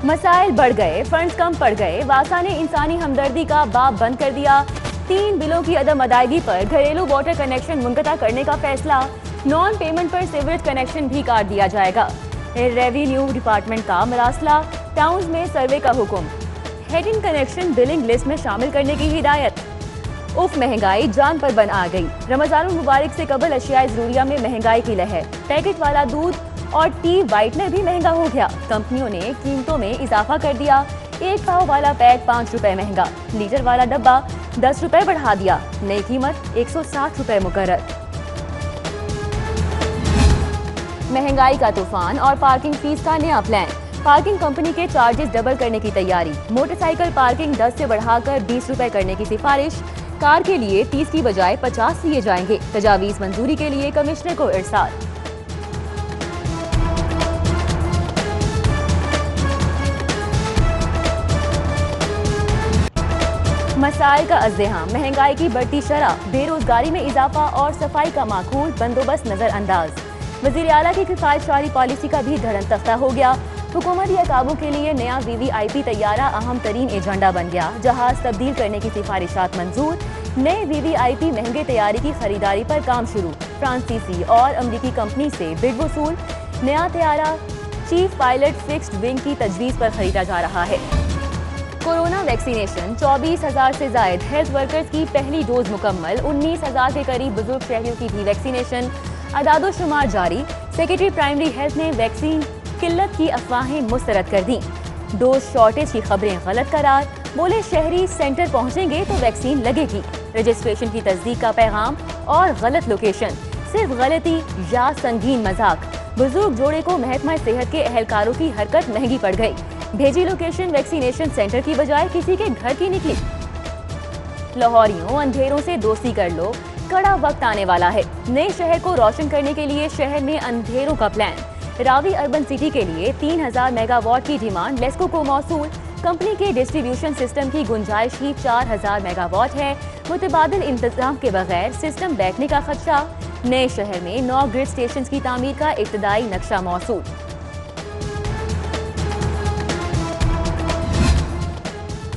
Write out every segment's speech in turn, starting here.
मसाइल बढ़ गए, फंड्स कम पड़ गए। वासा ने इंसानी हमदर्दी का बाब बंद कर दिया। 3 बिलों की अदम अदायगी पर घरेलू वाटर कनेक्शन मुनक़ता करने का फैसला। नॉन पेमेंट पर सीवरेज कनेक्शन भी काट दिया जाएगा। रेवेन्यू डिपार्टमेंट का मरासला। टाउन्स में सर्वे का हुक्म। हेडिंग कनेक्शन बिलिंग लिस्ट में शामिल करने की हिदायत। उफ, महंगाई जान पर बन आ गई। रमजानुल मुबारक से कबल अशियाए ज़रूरिया में महंगाई की लहर। पैकेट वाला दूध और टी वाइटनर भी महंगा हो गया। कंपनियों ने कीमतों में इजाफा कर दिया। 1 पाव वाला पैक 5 रुपए महंगा। लीटर वाला डब्बा 10 रुपए बढ़ा दिया। नई कीमत 160 रुपए मुकर्रर। महंगाई का तूफान और पार्किंग फीस का नया प्लान। पार्किंग कंपनी के चार्जेस डबल करने की तैयारी। मोटरसाइकिल पार्किंग 10 से बढ़ाकर 20 रुपए करने की सिफारिश। कार के लिए 30 की बजाय 50 लिए जाएंगे। तजावीज मंजूरी के लिए कमिश्नर को इरसाल। मसाइल का अज़्ज़ेहाम, महंगाई की बढ़ती शरह, बेरोजगारी में इजाफा और सफाई का माकूल बंदोबस्त नजरअंदाज। वज़ीर आला की किफायतशारी पॉलिसी का भी धरन तख्ता हो गया। हुकूमती अकाबों के लिए नया VVIP तैयारा अहम तरीन एजेंडा बन गया। जहाज तब्दील करने की सिफारिशात मंजूर। नए VVIP महंगे तैयारी की खरीदारी पर काम शुरू। फ्रांसीसी और अमरीकी कंपनी से बिड वसूल। नया तैयारा चीफ पायलट फिक्स्ड विंग की तजवीज़ पर खरीदा जा रहा है। कोरोना वैक्सीनेशन 24,000 से जायद हेल्थ वर्कर्स की पहली डोज मुकम्मल। 19,000 के करीब बुजुर्ग शहरियों की भी वैक्सीनेशन। अदादोशुमार जारी। सेक्रेटरी प्राइमरी हेल्थ ने वैक्सीन किल्लत की अफवाहें मुस्तरद कर दी। डोज शॉर्टेज की खबरें गलत करार। बोले शहरी सेंटर पहुंचेंगे तो वैक्सीन लगेगी। रजिस्ट्रेशन की तस्दीक का पैगाम और गलत लोकेशन। सिर्फ गलती या संगीन मजाक। बुजुर्ग जोड़े को महकमा सेहत के अहलकारों की हरकत महंगी पड़ गई। भेजी लोकेशन वैक्सीनेशन सेंटर की बजाय किसी के घर की निकली। लाहौरियों, अंधेरों से दोस्ती कर लो, कड़ा वक्त आने वाला है। नए शहर को रोशन करने के लिए शहर में अंधेरों का प्लान। रावी अर्बन सिटी के लिए 3000 मेगावाट की डिमांड लेस्को को मौसूल। कंपनी के डिस्ट्रीब्यूशन सिस्टम की गुंजाइश ही 4000 मेगावाट है। मुतबादिल इंतजाम के बगैर सिस्टम बैठने का खदशा। नए शहर में 9 ग्रिड स्टेशन की तामीर का इब्तदाई नक्शा मौसूल।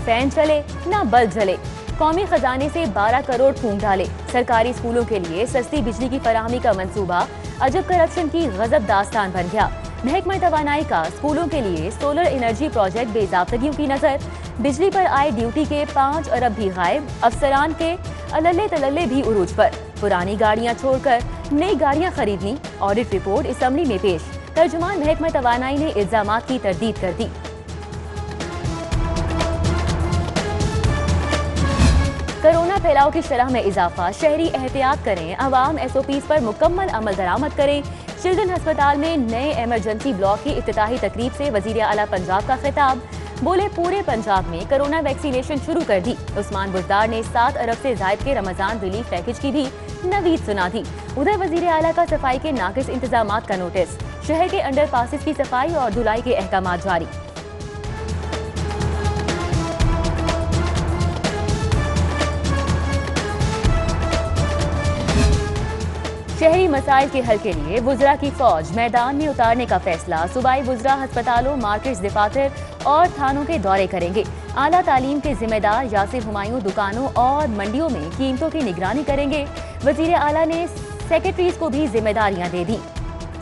फैन चले ना बल्ब जले। कौमी खजाने से 12 करोड़ फूंक डाले। सरकारी स्कूलों के लिए सस्ती बिजली की फराहमी का मंसूबा अजब करप्शन की गजब दास्तान बन गया। महकमा तवानाई का स्कूलों के लिए सोलर एनर्जी प्रोजेक्ट बेजाब्तगियों की नजर। बिजली पर आए ड्यूटी के 5 अरब भी गायब। अफसरान के अल्ले तल्ले भी उरूज पर। पुरानी गाड़ियां छोड़कर नई गाड़ियां खरीदनी। ऑडिट रिपोर्ट असम्बली में पेश। तर्जुमान महकमा तवानाई ने इल्जामात की तरदीद कर दी। कोरोना फैलाव की शरह में इजाफा। शहरी एहतियात करें। अवाम SOPs पर मुकम्मल अमल दरामद करें। चिल्ड्रन अस्पताल में नए एमरजेंसी ब्लॉक की इफ्तिताही तकरीब से वजीर आला पंजाब का खिताब। बोले पूरे पंजाब में कोरोना वैक्सीनेशन शुरू कर दी। उस्मान बुज़दार ने 7 अरब से जायद के रमजान रिलीफ पैकेज की भी नवीद सुना दी। उधर वजीर आला का सफाई के नाकिस इंतजामात का नोटिस। शहर के अंडर पासिस की सफाई और धुलाई के अहकामात जारी। शहरी मसाइल के हल के लिए वुज़रा की फौज मैदान में उतारने का फैसला। सूबाई वुज़रा अस्पतालों, मार्केट्स, दफातर और थानों के दौरे करेंगे। आला तालीम के जिम्मेदार यासिर हुमायूं दुकानों और मंडियों में कीमतों की निगरानी करेंगे। वजीर आला ने सेक्रेटरीज को भी जिम्मेदारियां दे दी।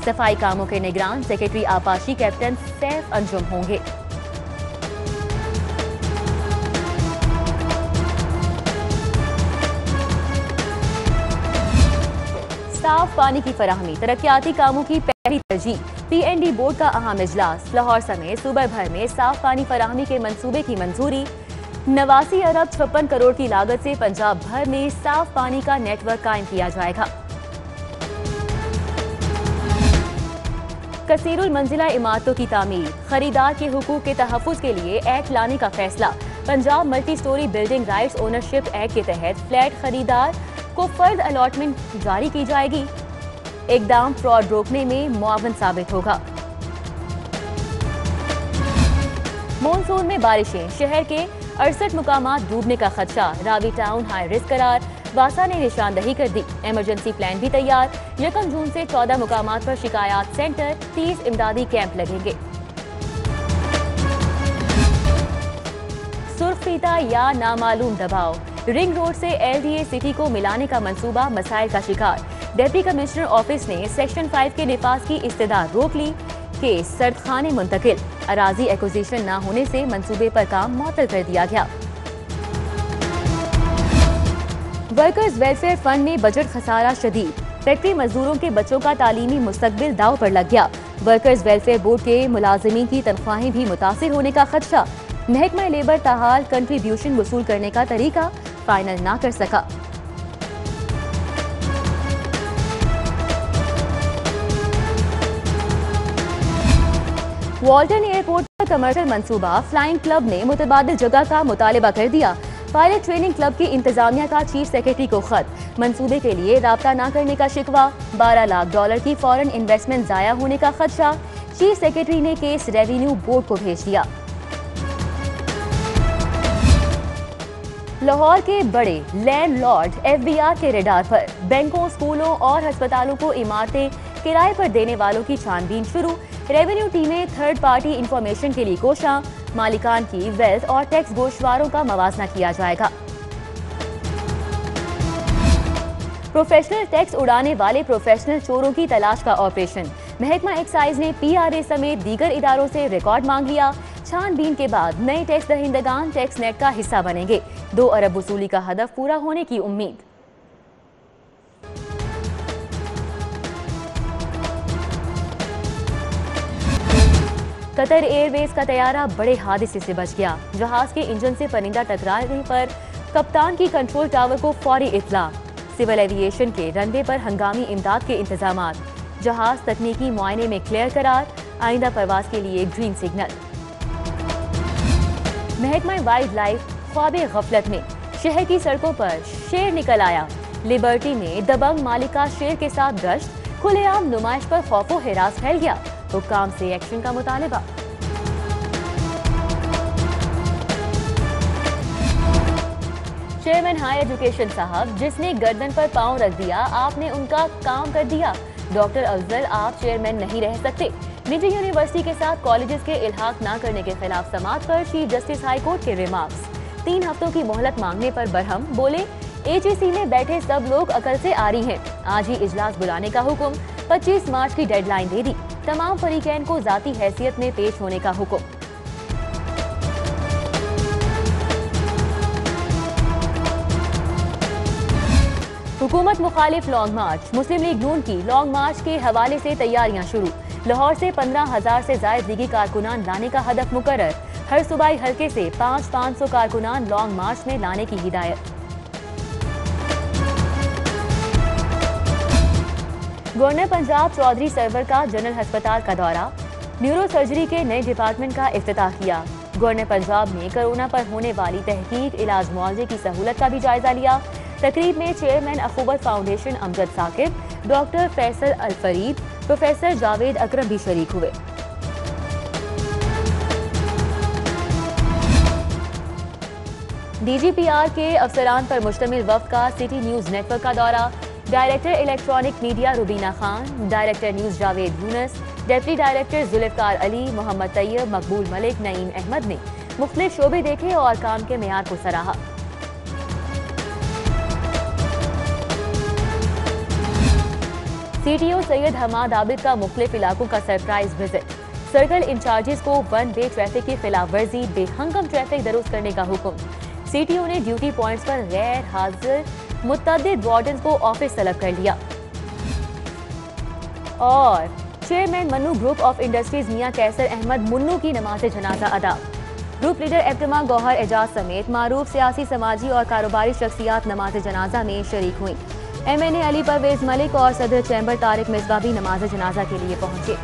सफाई कामों के निगरान सेक्रेटरी आपाशी कैप्टन सैफ अंजुम होंगे। साफ पानी की फराहमी तरक्याती कामों की पहली तरजीह। PND बोर्ड का अहम इजलास। लाहौर समेत सूबे भर में साफ पानी फराहमी के मंसूबे की मंजूरी। 89 अरब 56 करोड़ की लागत से पंजाब भर में साफ पानी का नेटवर्क कायम किया जाएगा। कसीरुल मंजिला इमारतों की तामीर। खरीदार के हुकूक के तहफ़्फ़ुज़ के लिए एक्ट लाने का फैसला। Punjab multi storey building rights ownership act के तहत फ्लैट खरीदार को फर्द अलॉटमेंट जारी की जाएगी। इकदाम फ्रॉड रोकने में मुआवन साबित होगा। मॉनसून में बारिशें। शहर के 68 मुकामात डूबने का खदशा। रावी टाउन हाई रिस्क करार। वासा ने निशानदही कर दी। इमरजेंसी प्लान भी तैयार। 1 जून से 14 मुकामात पर शिकायत सेंटर, 30 इमदादी कैंप लगेंगे। लुत्फ फीता या नामालूम दबाव। रिंग रोड से LDA सिटी को मिलाने का मंसूबा मसाइल का शिकार। डिप्टी कमिश्नर ऑफिस ने सेक्शन 5 के निफाज की इस्तदाद रोक ली। केस सर्दखाने मुंतकिल। अराजी एक्विजिशन न होने से मंसूबे पर काम मुअत्तल कर दिया गया। वर्कर्स वेलफेयर फंड में बजट खसारा शदीद। फैक्ट्री मजदूरों के बच्चों का तालीमी मुस्तकबिल दाव पर लग गया। वर्कर्स वेलफेयर बोर्ड के मुलाजिमीन की तनख्वाहें भी मुतासिर होने का खदशा। महकमा लेबर ताहाल कंट्रीब्यूशन वसूल करने का तरीका फाइनल ना कर सका। वॉल्टन एयरपोर्ट पर कमर्शियल मंसूबा फ्लाइंग क्लब ने मुतबादिल जगह का मुतालबा कर दिया। पायलट ट्रेनिंग क्लब की इंतजामिया का चीफ सेक्रेटरी को खत। मंसूबे के लिए राब्ता न करने का शिकवा। $12 लाख की फॉरेन इन्वेस्टमेंट जाया होने का खदशा। चीफ सेक्रेटरी ने केस रेवेन्यू बोर्ड को भेज दिया। लाहौर के बड़े लैंडलॉर्ड FBI के रेडार पर। बैंकों, स्कूलों और अस्पतालों को इमारतें किराए पर देने वालों की छानबीन शुरू। रेवेन्यू टीमें थर्ड पार्टी इंफॉर्मेशन के लिए कोशां। मालिकान की वेल्थ और टैक्स गोशवारों का मवाजना किया जाएगा। प्रोफेशनल टैक्स उड़ाने वाले प्रोफेशनल चोरों की तलाश का ऑपरेशन। महकमा एक्साइज ने PRA समेत दीगर इदारों से रिकॉर्ड मांग लिया। छानबीन के बाद नए टैक्स दहिंदगान टैक्स नेट का हिस्सा बनेंगे। 2 अरब वसूली का हदफ पूरा होने की उम्मीद। कतर एयरवेज का तैयारा बड़े हादसे से बच गया। जहाज के इंजन से परिंदा टकराने पर कप्तान की कंट्रोल टावर को फौरी इत्तला। सिविल एविएशन के रनवे पर हंगामी इमदाद के इंतजामात। जहाज तकनीकी मुआयने में क्लियर करार। आइंदा परवाज के लिए ग्रीन सिग्नल। महकमा वाइल्ड लाइफ ख्वाबे गफलत में। शहर की सड़कों पर शेर निकल आया। लिबर्टी में दबंग मालिका शेर के साथ गश्त। खुलेआम नुमाइश पर खौफो हिरास फैल गया। हुक्काम से एक्शन का मुतालिबा। चेयरमैन हाई एजुकेशन साहब, जिसने गर्दन पर पांव रख दिया, आपने उनका काम कर दिया। डॉक्टर अफजल, आप चेयरमैन नहीं रह सकते। निजी यूनिवर्सिटी के साथ कॉलेजेस के इल्हाक न करने के खिलाफ समाअत पर चीफ जस्टिस हाई कोर्ट के रिमार्क्स। 3 हफ्तों की मोहलत मांगने पर बरहम, बोले HEC में बैठे सब लोग अकल से आरी हैं। आज ही इजलास बुलाने का हुक्म। 25 मार्च की डेडलाइन दे दी। तमाम फरीकैन को जाती हैसियत में पेश होने का हुक्म। हुकूमत मुखालिफ लॉन्ग मार्च। मुस्लिम लीग नून की लॉन्ग मार्च के हवाले से तैयारियां शुरू। लाहौर से 15,000 से जायद लीगी कारकुनान लाने का हदफ मुकर्रर। हर सूबाई हल्के से 500 कारकुनान लॉन्ग मार्च में लाने की हिदायत। गवर्नर पंजाब चौधरी सरवर का जनरल अस्पताल का दौरा। न्यूरो सर्जरी के नए डिपार्टमेंट का इफ्तिताह किया। गवर्नर पंजाब ने कोरोना पर होने वाली तहकीक, इलाज, मुआवजे की सहूलत का भी जायजा लिया। तकरीब में chairman Akhuwat Foundation Amjad Saqib, doctor Faisal Al Farid, professor Javed Akram भी शरीक हुए। DGPR के अफसरान पर मुश्तमिल वफ्द का सिटी न्यूज नेटवर्क का दौरा। Director electronic media Rubina Khan, director news Javed Younus, deputy director Zulfikar Ali, Mohammad Tayyab, Maqbool Malik, Naeem Ahmad ने मुख्तलिफ शोबे देखे और काम के मेयार को सराहा। CTO सैयद हमाद आबिद का मुख्तलिफ इलाकों का सरप्राइज विजिट। सर्कल इंचार्जेस को वन वे ट्रैफिक की खिलाफ वर्जी, बेहंगम ट्रैफिक दुरुस्त करने का हुक्म। CTO ने ड्यूटी पॉइंट्स पर गैर हाजिर मुतअद्दिद वार्डन्स को ऑफिस तलब कर लिया। और chairman Mannoo Group of Industries Mian Qaiser Ahmad Mannoo की नमाज जनाजा अदा। ग्रुप लीडर एब्टमा गौहर एजाज समेत मारूफ सियासी, समाजी और कारोबारी शख्सियात नमाज जनाजा में शरीक हुई। MNA अली परवेज मलिक और सदर चैम्बर तारिक मिसबा भी नमाज जनाजा के लिए पहुंचे।